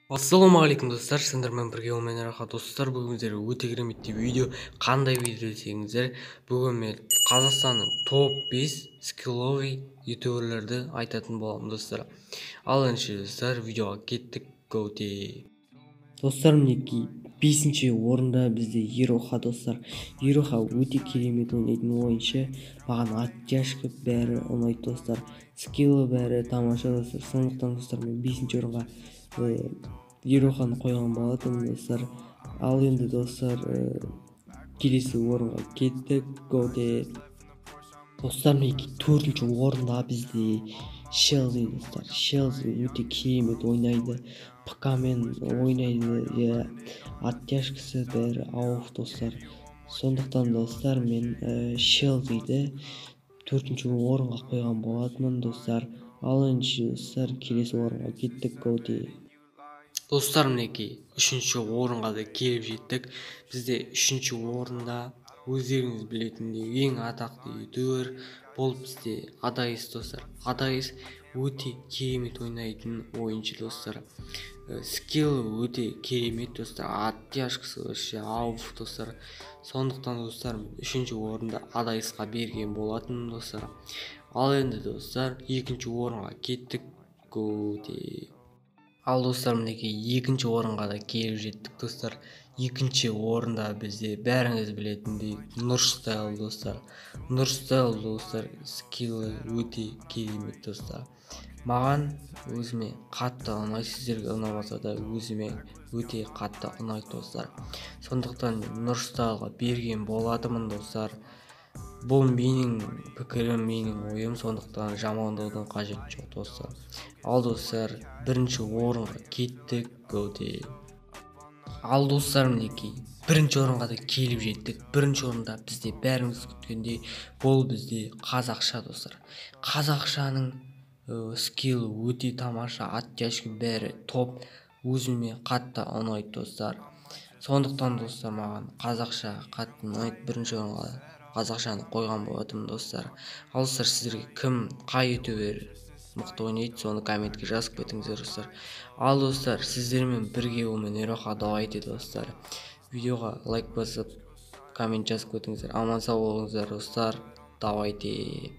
Ассалаумағалейкум достар, сіздермен бірге олмен рахат достар. Бүгін сіздерге өте керемет видео, қандай видео десеңіздер, бүгін мен Қазақстанның топ 5 скилловый ютуберлерді айтатын боламын достар. Ал енді достар, видеоға кеттік. Готе. Достар, мінекей 5-ші орында бізде Ероха достар. Ероха өте керемет ойнайтын ойыншы. Маған оттяжка бәрі ұнайды достар. Скиллы бәрі тамаша достар. Сондықтан достар, мен 5-ші орынға Ероханы қойған болатынмын достар. Ал енді достар, келесі орынға кеттік. Готе. Достар, мінекей 4-ші орында бізде Шелзи достар. Шелзи өте керемет ойнайды. ПК-мен ойнайды, оттяжкасы бәрі ауыр достар. Сондықтан достар, мен Шелзиді 4-ші орынға қойған болатынмын достар. Ал енді достар, келесі орынға кеттік. Готе. Достар, мінекей 3-ші орынға да келіп жеттік. Бізде 3-ші орында өздеріңіз білетіндей ең атақты ютубер бұл бізде Адайс достар. Адайс өте керемет ойнайтын ойыншы достар. Скиллы өте керемет достар. Оттяжкасы вообще ауыр достар. Сондықтан достар, мен 3-ші орында Адайсқа берген болатын достар. Ал енді достар, 2-ші орынға кеттік. Готе. Ал достар, мінекей 2-ші орынға да келіп жеттік достар. 2-ші орында бізде бәріңіз білетіндей Нұрстайл достар. Нұрстайл достар, скиллы өте керемет достар. Маған өзіме қатты ұнайды, сіздерге ұнамаса да өзіме өте қатты ұнайды достар. Сондықтан Нұрстайлға берген болатынмын достар. Бұл менің пікірім, менің ойым, сондықтан жамандаудың қажеті жоқ достар. Ал достар, 1-ші орынға кеттік. Готе. Ал достар, мінекей 1-ші орынға да келіп жеттік. 1-ші орында бізде бәріміз күткендей бұл бізде қазақша достар. Қазақшаның скиллы өте тамаша, оттяжка бәрі топ, өзіме қатты ұнайды достар. Сондықтан достар, маған қазақша қатты ұнайды. 1-ші орынға қазақшаны қойған болатынмын достар. Ал достар, сіздерге кім, қай ютубер мықты ойнайды, соны комментке жазып кетіңіздер достар. Ал достар, сіздермен бірге олмен Ероха давайте достар. Видеоға лайк басып, коммент жазып кетіңіздер. Аман сау болыңыздар достар. Давайте.